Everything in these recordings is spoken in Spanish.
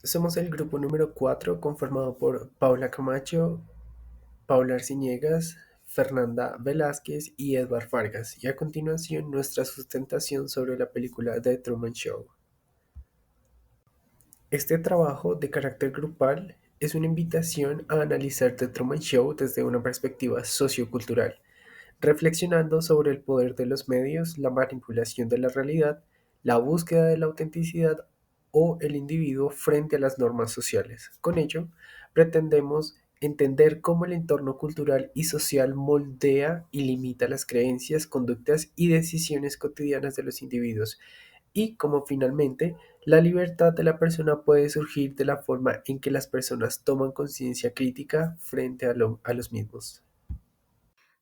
Somos el grupo número 4 conformado por Paula Camacho, Paula Arciniegas, Fernanda Velázquez y Edward Vargas. Y a continuación nuestra sustentación sobre la película The Truman Show. Este trabajo de carácter grupal es una invitación a analizar The Truman Show desde una perspectiva sociocultural, reflexionando sobre el poder de los medios, la manipulación de la realidad, la búsqueda de la autenticidad o el individuo frente a las normas sociales. Con ello, pretendemos entender cómo el entorno cultural y social moldea y limita las creencias, conductas y decisiones cotidianas de los individuos, y cómo finalmente la libertad de la persona puede surgir de la forma en que las personas toman conciencia crítica frente a los mismos.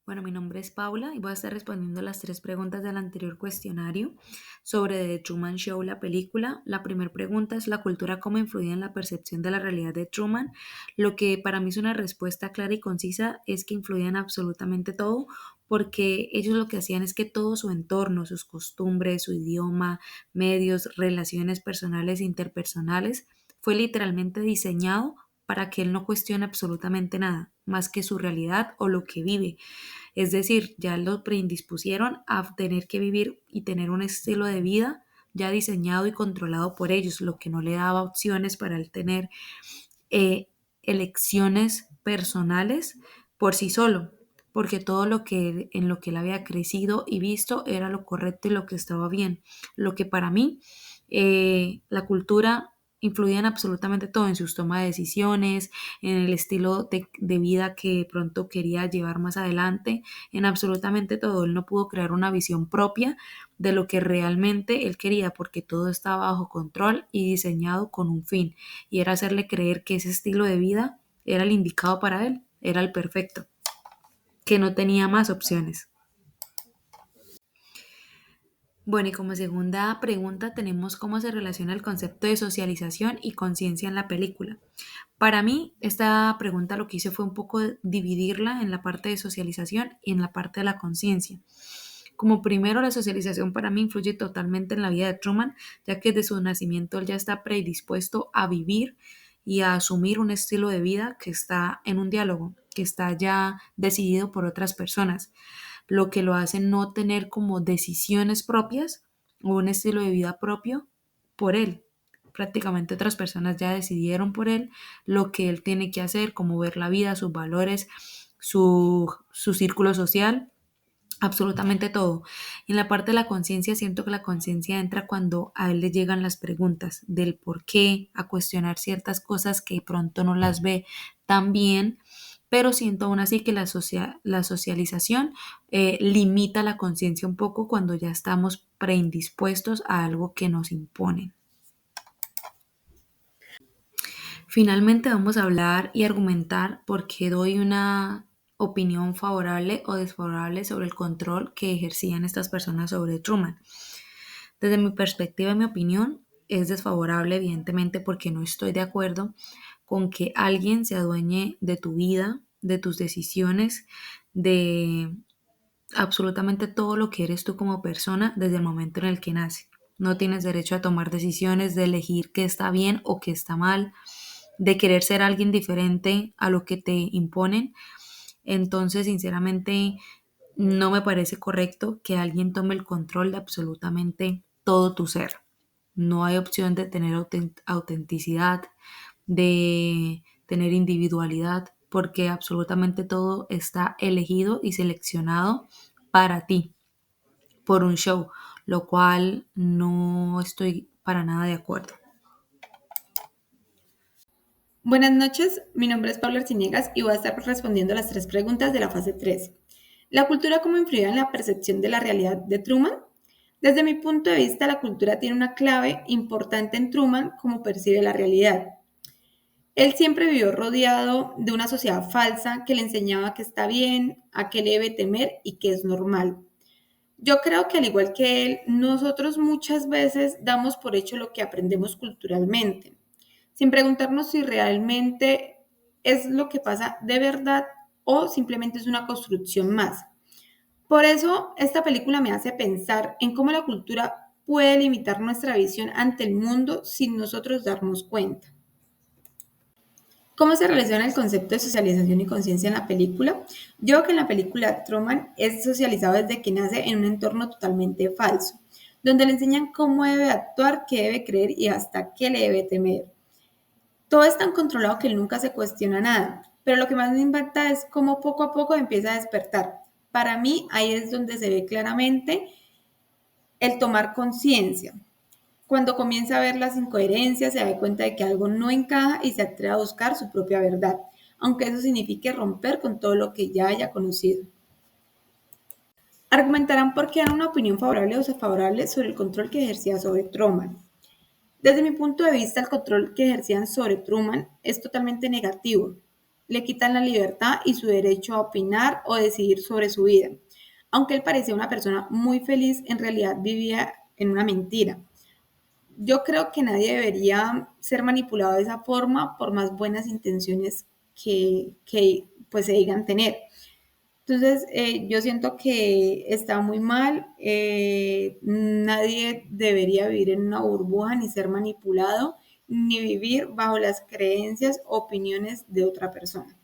Bueno, mi nombre es Paula y voy a estar respondiendo las tres preguntas del anterior cuestionario sobre The Truman Show, la película. La primera pregunta es la cultura cómo influye en la percepción de la realidad de Truman. Lo que para mí es una respuesta clara y concisa es que influye en absolutamente todo, porque ellos lo que hacían es que todo su entorno, sus costumbres, su idioma, medios, relaciones personales e interpersonales, fue literalmente diseñado para que él no cuestione absolutamente nada, más que su realidad o lo que vive. Es decir, ya lo predispusieron a tener que vivir y tener un estilo de vida ya diseñado y controlado por ellos, lo que no le daba opciones para él tener eh, elecciones personales por sí solo, porque todo lo que en lo que él había crecido y visto era lo correcto y lo que estaba bien. Lo que para mí la cultura influía en absolutamente todo, en sus tomas de decisiones, en el estilo de vida que pronto quería llevar más adelante, en absolutamente todo. Él no pudo crear una visión propia de lo que realmente él quería, porque todo estaba bajo control y diseñado con un fin, y era hacerle creer que ese estilo de vida era el indicado para él, era el perfecto, que no tenía más opciones. Bueno, y como segunda pregunta tenemos cómo se relaciona el concepto de socialización y conciencia en la película. Para mí, esta pregunta lo que hice fue un poco dividirla en la parte de socialización y en la parte de la conciencia. Como primero, la socialización para mí influye totalmente en la vida de Truman, ya que desde su nacimiento él ya está predispuesto a vivir y a asumir un estilo de vida que está en un diálogo, que está ya decidido por otras personas, lo que lo hace no tener como decisiones propias o un estilo de vida propio por él. Prácticamente otras personas ya decidieron por él lo que él tiene que hacer, cómo ver la vida, sus valores, su círculo social, absolutamente todo. En la parte de la conciencia, siento que la conciencia entra cuando a él le llegan las preguntas del por qué, a cuestionar ciertas cosas que pronto no las ve tan bien, pero siento aún así que la socialización limita la conciencia un poco cuando ya estamos predispuestos a algo que nos imponen. Finalmente vamos a hablar y argumentar por qué doy una opinión favorable o desfavorable sobre el control que ejercían estas personas sobre Truman. Desde mi perspectiva y mi opinión, es desfavorable, evidentemente, porque no estoy de acuerdo con que alguien se adueñe de tu vida, de tus decisiones, de absolutamente todo lo que eres tú como persona desde el momento en el que nace. No tienes derecho a tomar decisiones, de elegir qué está bien o qué está mal, de querer ser alguien diferente a lo que te imponen. Entonces, sinceramente, no me parece correcto que alguien tome el control de absolutamente todo tu ser. No hay opción de tener autenticidad, de tener individualidad, porque absolutamente todo está elegido y seleccionado para ti, por un show, lo cual no estoy para nada de acuerdo. Buenas noches, mi nombre es Pablo Arciniegas y voy a estar respondiendo las tres preguntas de la fase 3. ¿La cultura cómo influye en la percepción de la realidad de Truman? Desde mi punto de vista, la cultura tiene una clave importante en Truman como percibe la realidad. Él siempre vivió rodeado de una sociedad falsa que le enseñaba que está bien, a qué le debe temer y que es normal. Yo creo que al igual que él, nosotros muchas veces damos por hecho lo que aprendemos culturalmente, sin preguntarnos si realmente es lo que pasa de verdad o simplemente es una construcción más. Por eso, esta película me hace pensar en cómo la cultura puede limitar nuestra visión ante el mundo sin nosotros darnos cuenta. ¿Cómo se relaciona el concepto de socialización y conciencia en la película? Yo creo que en la película Truman es socializado desde que nace en un entorno totalmente falso, donde le enseñan cómo debe actuar, qué debe creer y hasta qué le debe temer. Todo es tan controlado que él nunca se cuestiona nada, pero lo que más me impacta es cómo poco a poco empieza a despertar. Para mí ahí es donde se ve claramente el tomar conciencia. Cuando comienza a ver las incoherencias, se da cuenta de que algo no encaja y se atreve a buscar su propia verdad, aunque eso signifique romper con todo lo que ya haya conocido. Argumentarán por qué dan una opinión favorable o desfavorable sobre el control que ejercía sobre Truman. Desde mi punto de vista, el control que ejercían sobre Truman es totalmente negativo. Le quitan la libertad y su derecho a opinar o decidir sobre su vida. Aunque él parecía una persona muy feliz, en realidad vivía en una mentira. Yo creo que nadie debería ser manipulado de esa forma por más buenas intenciones que pues se digan tener. Entonces, yo siento que está muy mal. Nadie debería vivir en una burbuja ni ser manipulado, ni vivir bajo las creencias o opiniones de otra persona.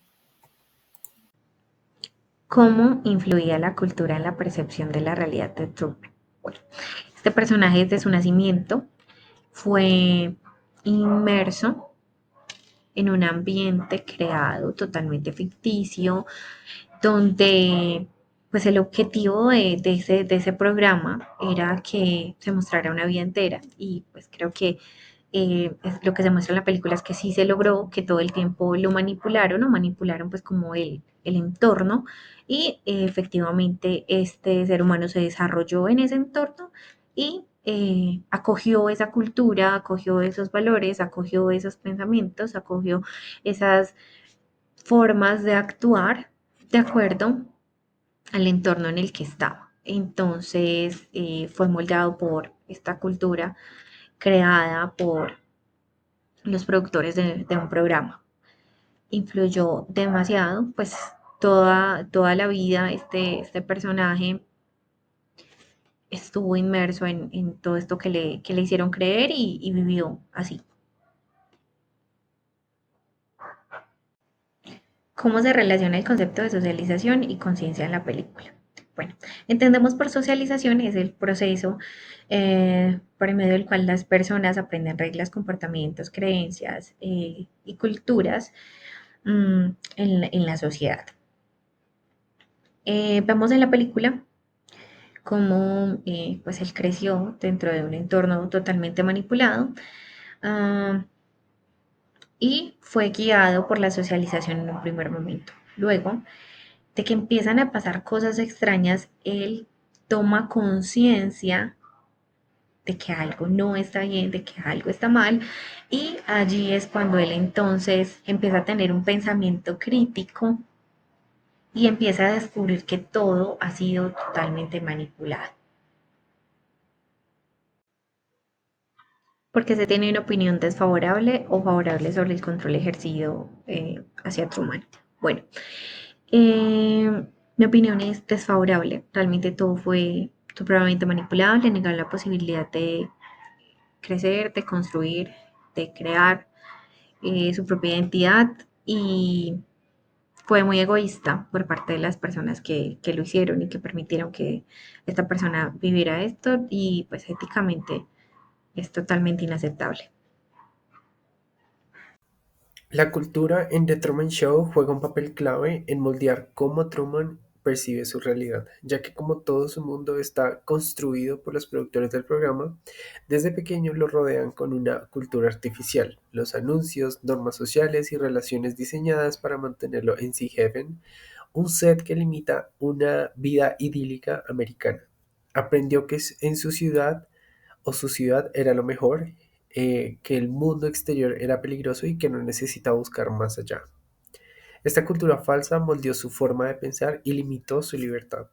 ¿Cómo influía la cultura en la percepción de la realidad de Truman? Bueno, este personaje desde su nacimiento fue inmerso en un ambiente creado totalmente ficticio, donde pues el objetivo de ese programa era que se mostrara una vida entera y pues creo que lo que se muestra en la película es que sí se logró, que todo el tiempo lo manipularon pues como el entorno y efectivamente este ser humano se desarrolló en ese entorno y acogió esa cultura, acogió esos valores, acogió esos pensamientos, acogió esas formas de actuar de acuerdo al entorno en el que estaba. Entonces fue moldeado por esta cultura creada por los productores de un programa. Influyó demasiado, pues toda la vida este personaje estuvo inmerso en todo esto que le hicieron creer y vivió así. ¿Cómo se relaciona el concepto de socialización y conciencia en la película? Bueno, entendemos por socialización es el proceso por medio del cual las personas aprenden reglas, comportamientos, creencias y culturas en la sociedad. Vemos en la película cómo pues él creció dentro de un entorno totalmente manipulado uh, y fue guiado por la socialización en un primer momento. Luego de que empiezan a pasar cosas extrañas, él toma conciencia de que algo no está bien, de que algo está mal, y allí es cuando él entonces empieza a tener un pensamiento crítico y empieza a descubrir que todo ha sido totalmente manipulado. Porque se tiene una opinión desfavorable o favorable sobre el control ejercido hacia Truman. Bueno, mi opinión es desfavorable. Realmente todo fue supremamente manipulado. Le negaron la posibilidad de crecer, de construir, de crear su propia identidad y fue muy egoísta por parte de las personas que lo hicieron y que permitieron que esta persona viviera esto y pues éticamente es totalmente inaceptable. La cultura en The Truman Show juega un papel clave en moldear cómo Truman percibe su realidad, ya que como todo su mundo está construido por los productores del programa, desde pequeño lo rodean con una cultura artificial, los anuncios, normas sociales y relaciones diseñadas para mantenerlo en Sea Heaven, un set que limita una vida idílica americana. Aprendió que en su ciudad o su ciudad era lo mejor, que el mundo exterior era peligroso y que no necesitaba buscar más allá. Esta cultura falsa moldeó su forma de pensar y limitó su libertad.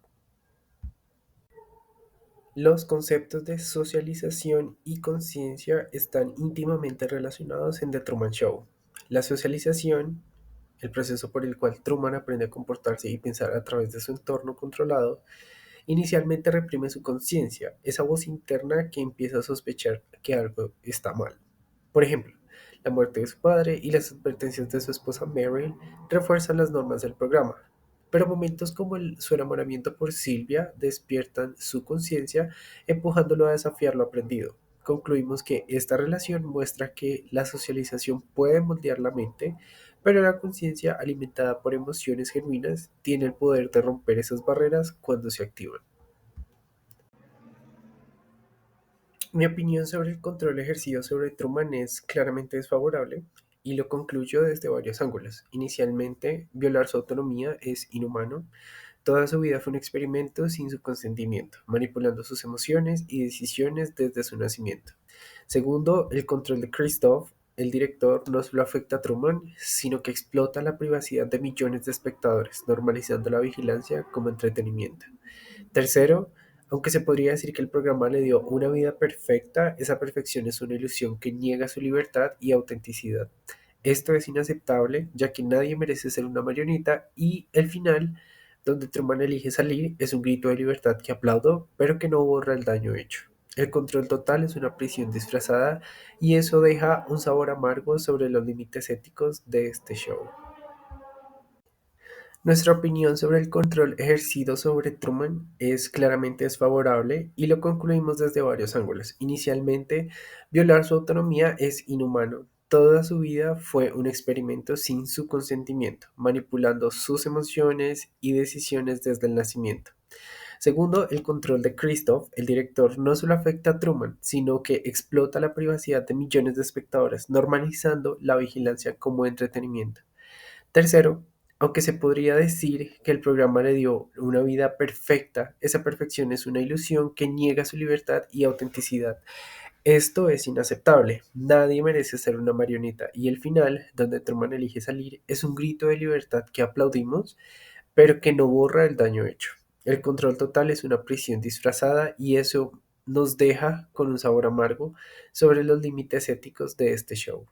Los conceptos de socialización y conciencia están íntimamente relacionados en The Truman Show. La socialización, el proceso por el cual Truman aprende a comportarse y pensar a través de su entorno controlado, inicialmente reprime su conciencia, esa voz interna que empieza a sospechar que algo está mal. Por ejemplo, La muerte de su padre y las advertencias de su esposa Meryl refuerzan las normas del programa. Pero momentos como su enamoramiento por Silvia despiertan su conciencia, empujándolo a desafiar lo aprendido. Concluimos que esta relación muestra que la socialización puede moldear la mente, pero la conciencia alimentada por emociones genuinas tiene el poder de romper esas barreras cuando se activan. Mi opinión sobre el control ejercido sobre Truman es claramente desfavorable y lo concluyo desde varios ángulos. Inicialmente, violar su autonomía es inhumano. Toda su vida fue un experimento sin su consentimiento, manipulando sus emociones y decisiones desde su nacimiento. Segundo, el control de Christoph, el director, no solo afecta a Truman, sino que explota la privacidad de millones de espectadores, normalizando la vigilancia como entretenimiento. Tercero, aunque se podría decir que el programa le dio una vida perfecta, esa perfección es una ilusión que niega su libertad y autenticidad. Esto es inaceptable, ya que nadie merece ser una marioneta y el final, donde Truman elige salir, es un grito de libertad que aplaudo, pero que no borra el daño hecho. El control total es una prisión disfrazada y eso deja un sabor amargo sobre los límites éticos de este show. Nuestra opinión sobre el control ejercido sobre Truman es claramente desfavorable y lo concluimos desde varios ángulos. Inicialmente, violar su autonomía es inhumano. Toda su vida fue un experimento sin su consentimiento, manipulando sus emociones y decisiones desde el nacimiento. Segundo, el control de Christoph, el director, no solo afecta a Truman, sino que explota la privacidad de millones de espectadores, normalizando la vigilancia como entretenimiento. Tercero, aunque se podría decir que el programa le dio una vida perfecta, esa perfección es una ilusión que niega su libertad y autenticidad. Esto es inaceptable. Nadie merece ser una marioneta y el final, donde Truman elige salir, es un grito de libertad que aplaudimos, pero que no borra el daño hecho. El control total es una prisión disfrazada y eso nos deja con un sabor amargo sobre los límites éticos de este show.